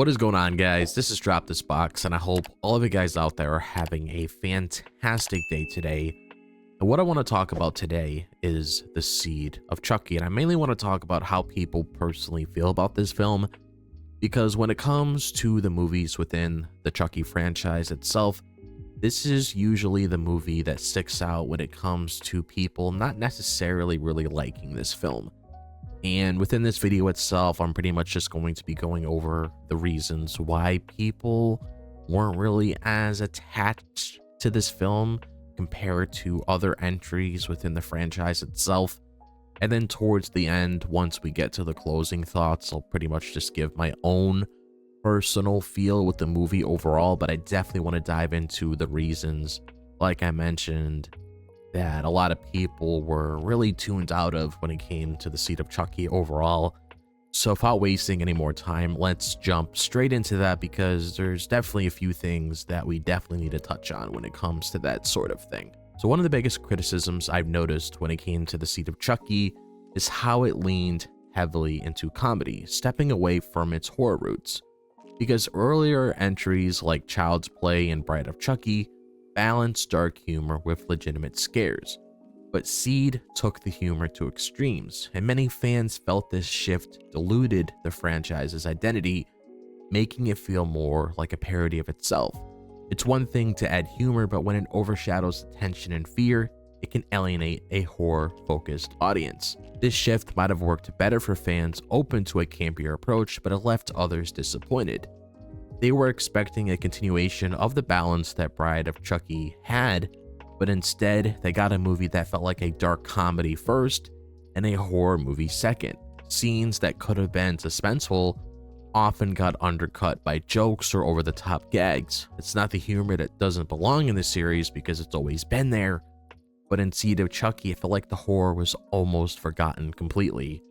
What is going on, guys? This is DropThisBox, and I hope all of you guys out there are having a fantastic day today. And what I want to talk about today is the seed of Chucky, and I mainly want to talk about how people personally feel about this film, because when it comes to the movies within the Chucky franchise itself, this is usually the movie that sticks out when it comes to people not necessarily really liking this film. And within this video itself, I'm pretty much just going to be going over the reasons why people weren't really as attached to this film compared to other entries within the franchise itself. And then towards the end, once we get to the closing thoughts, I'll pretty much just give my own personal feel with the movie overall, but I definitely want to dive into the reasons, like I mentioned, that a lot of people were really tuned out of when it came to the seed of Chucky overall. So without wasting any more time, let's jump straight into that, because there's definitely a few things that we definitely need to touch on when it comes to that sort of thing. So one of the biggest criticisms I've noticed when it came to the seed of Chucky is how it leaned heavily into comedy, stepping away from its horror roots. Because earlier entries like Child's Play and Bride of Chucky balanced dark humor with legitimate scares, but Seed took the humor to extremes, and many fans felt this shift diluted the franchise's identity, making it feel more like a parody of itself. It's one thing to add humor, but when it overshadows the tension and fear, it can alienate a horror-focused audience. This shift might have worked better for fans open to a campier approach, but it left others disappointed. They were expecting a continuation of the balance that Bride of Chucky had, but instead they got a movie that felt like a dark comedy first and a horror movie second. Scenes that could have been suspenseful often got undercut by jokes or over-the-top gags. It's not the humor that doesn't belong in the series, because it's always been there, but in Seed of Chucky, it felt like the horror was almost forgotten completely.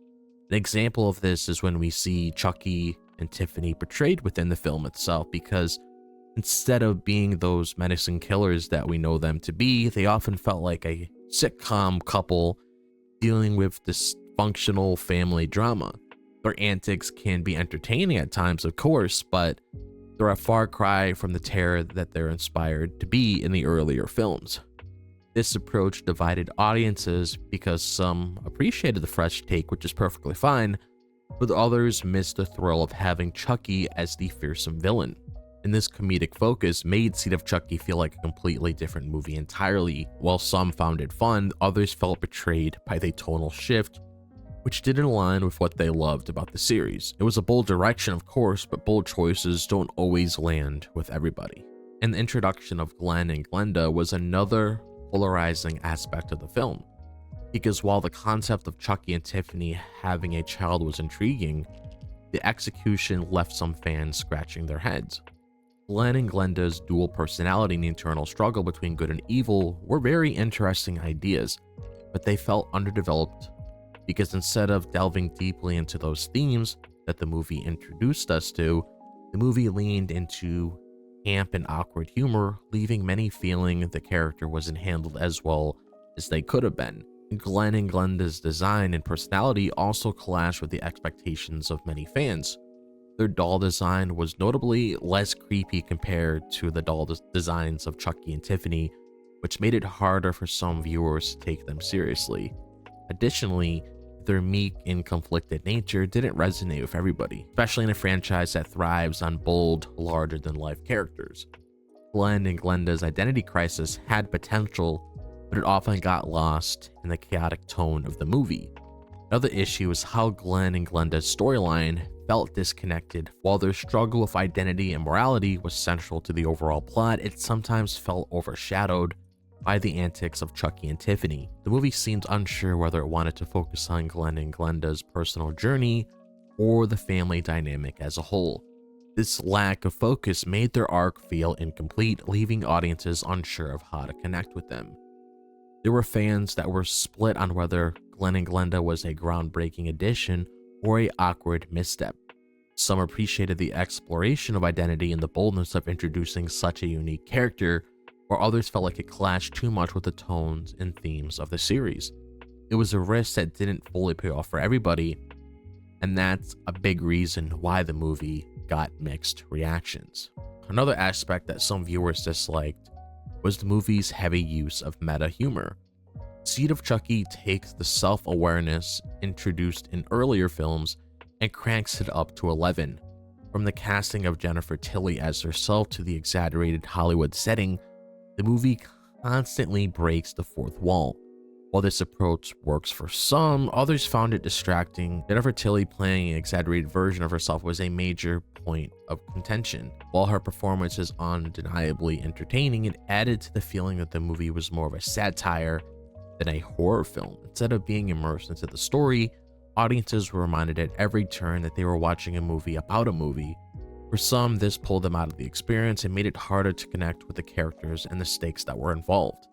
An example of this is when we see Chucky and Tiffany portrayed within the film itself, because instead of being those menacing killers that we know them to be, they often felt like a sitcom couple dealing with dysfunctional family drama. Their antics can be entertaining at times, of course, but they're a far cry from the terror that they're inspired to be in the earlier films. This approach divided audiences because some appreciated the fresh take, which is perfectly fine, but others missed the thrill of having Chucky as the fearsome villain. And this comedic focus made Seed of Chucky feel like a completely different movie entirely. While some found it fun, others felt betrayed by the tonal shift, which didn't align with what they loved about the series. It was a bold direction, of course, but bold choices don't always land with everybody. And the introduction of Glen and Glenda was another polarizing aspect of the film, because while the concept of Chucky and Tiffany having a child was intriguing, the execution left some fans scratching their heads. Glen and Glenda's dual personality and the internal struggle between good and evil were very interesting ideas, but they felt underdeveloped, because instead of delving deeply into those themes that the movie introduced us to, the movie leaned into camp and awkward humor, leaving many feeling the character wasn't handled as well as they could have been. Glen and Glenda's design and personality also clashed with the expectations of many fans. Their doll design was notably less creepy compared to the doll designs of Chucky and Tiffany, which made it harder for some viewers to take them seriously. Additionally, their meek and conflicted nature didn't resonate with everybody, especially in a franchise that thrives on bold, larger-than-life characters. Glen and Glenda's identity crisis had potential, but it often got lost in the chaotic tone of the movie. Another issue is how Glen and Glenda's storyline felt disconnected. While their struggle with identity and morality was central to the overall plot, it sometimes felt overshadowed by the antics of Chucky and Tiffany. The movie seemed unsure whether it wanted to focus on Glen and Glenda's personal journey or the family dynamic as a whole. This lack of focus made their arc feel incomplete, leaving audiences unsure of how to connect with them. There were fans that were split on whether Glen and Glenda was a groundbreaking addition or an awkward misstep. Some appreciated the exploration of identity and the boldness of introducing such a unique character, while others felt like it clashed too much with the tones and themes of the series. It was a risk that didn't fully pay off for everybody, and that's a big reason why the movie got mixed reactions. Another aspect that some viewers disliked was the movie's heavy use of meta humor. Seed of Chucky takes the self-awareness introduced in earlier films and cranks it up to 11. From the casting of Jennifer Tilly as herself to the exaggerated Hollywood setting, the movie constantly breaks the fourth wall. While this approach works for some, others found it distracting. Jennifer Tilly playing an exaggerated version of herself was a major point of contention. While her performance is undeniably entertaining, it added to the feeling that the movie was more of a satire than a horror film. Instead of being immersed into the story, audiences were reminded at every turn that they were watching a movie about a movie. For some, this pulled them out of the experience and made it harder to connect with the characters and the stakes that were involved.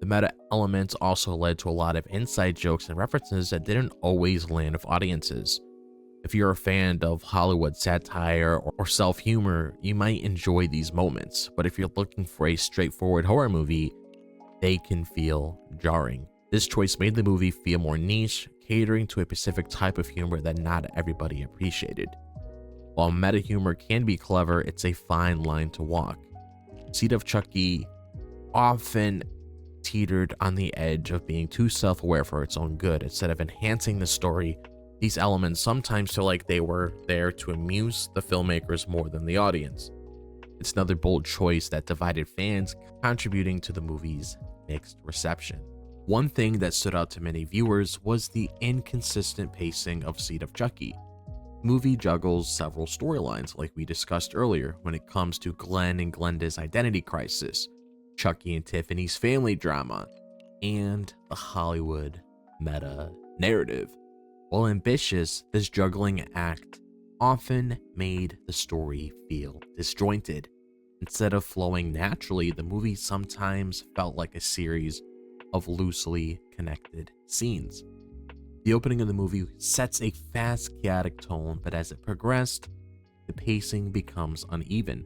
The meta elements also led to a lot of inside jokes and references that didn't always land with audiences. If you're a fan of Hollywood satire or self-humor, you might enjoy these moments, but if you're looking for a straightforward horror movie, they can feel jarring. This choice made the movie feel more niche, catering to a specific type of humor that not everybody appreciated. While meta humor can be clever, it's a fine line to walk. Seed of Chucky often teetered on the edge of being too self-aware for its own good. Instead of enhancing the story, these elements sometimes feel like they were there to amuse the filmmakers more than the audience. It's another bold choice that divided fans, contributing to the movie's mixed reception. One thing that stood out to many viewers was the inconsistent pacing of Seed of Chucky. The movie juggles several storylines, like we discussed earlier, when it comes to Glen and Glenda's identity crisis, Chucky and Tiffany's family drama, and the Hollywood meta narrative. While ambitious, this juggling act often made the story feel disjointed. Instead of flowing naturally, the movie sometimes felt like a series of loosely connected scenes. The opening of the movie sets a fast, chaotic tone, but as it progressed, the pacing becomes uneven.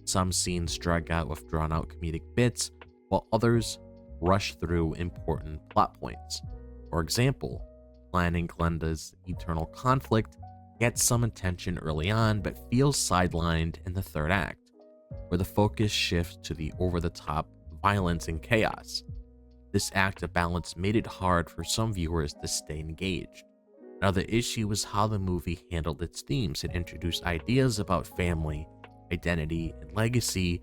Some scenes drag out with drawn-out comedic bits, while others rush through important plot points. For example, Glen and Glenda's eternal conflict gets some attention early on, but feels sidelined in the third act, where the focus shifts to the over-the-top violence and chaos. This act of balance made it hard for some viewers to stay engaged. Another issue was how the movie handled its themes. It introduced ideas about family, identity, and legacy,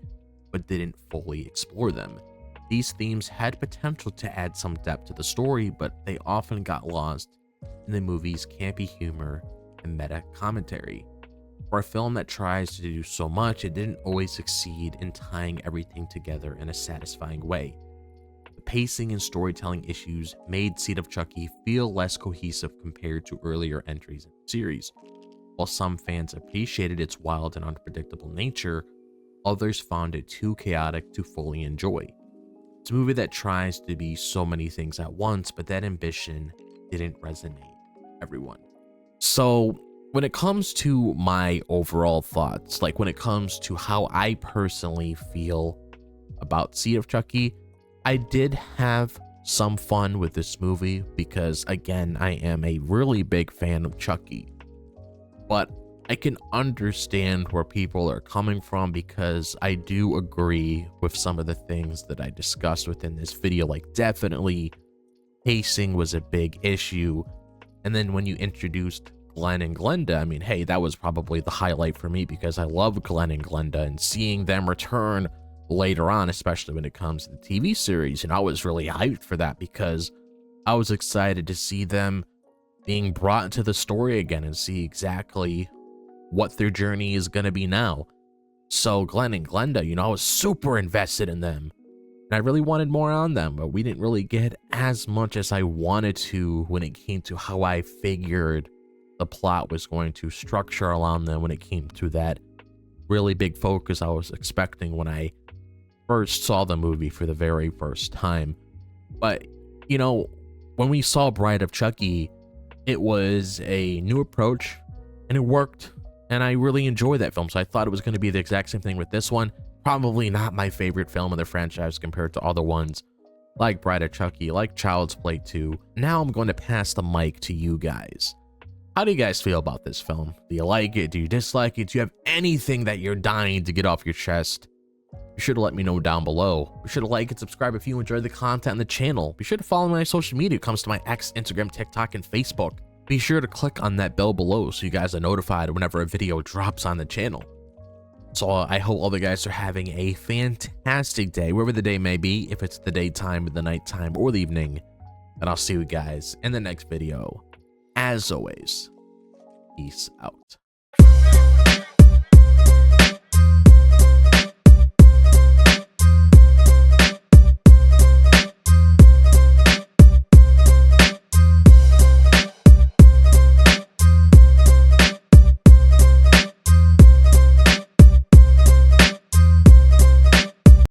but didn't fully explore them. These themes had potential to add some depth to the story, but they often got lost in the movie's campy humor and meta commentary. For a film that tries to do so much, it didn't always succeed in tying everything together in a satisfying way. The pacing and storytelling issues made Seed of Chucky feel less cohesive compared to earlier entries in the series. While some fans appreciated its wild and unpredictable nature, others found it too chaotic to fully enjoy. It's a movie that tries to be so many things at once, but that ambition didn't resonate with everyone. So when it comes to my overall thoughts, like when it comes to how I personally feel about Seed of Chucky, I did have some fun with this movie because, again, I am a really big fan of Chucky. But I can understand where people are coming from because I do agree with some of the things that I discussed within this video. Like, definitely pacing was a big issue. And then when you introduced Glen and Glenda, I mean, hey, that was probably the highlight for me because I love Glen and Glenda, and seeing them return later on, especially when it comes to the TV series, and I was really hyped for that because I was excited to see them being brought into the story again and see exactly what their journey is going to be now. So Glen and Glenda, I was super invested in them, and I really wanted more on them, but we didn't really get as much as I wanted to when it came to how I figured the plot was going to structure around them when it came to that really big focus I was expecting when I first saw the movie for the very first time. But, when we saw Bride of Chucky, it was a new approach and it worked, and I really enjoyed that film. So I thought it was going to be the exact same thing with this one. Probably not my favorite film of the franchise compared to other ones like Bride of Chucky, like Child's Play 2. Now I'm going to pass the mic to you guys. How do you guys feel about this film? Do you like it? Do you dislike it? Do you have anything that you're dying to get off your chest? Be sure to let me know down below. Be sure to like and subscribe if you enjoy the content on the channel. Be sure to follow my social media. It comes to my X, Instagram, TikTok, and Facebook. Be sure to click on that bell below so you guys are notified whenever a video drops on the channel. So I hope all the guys are having a fantastic day, wherever the day may be, if it's the daytime, the nighttime, or the evening. And I'll see you guys in the next video. As always, peace out.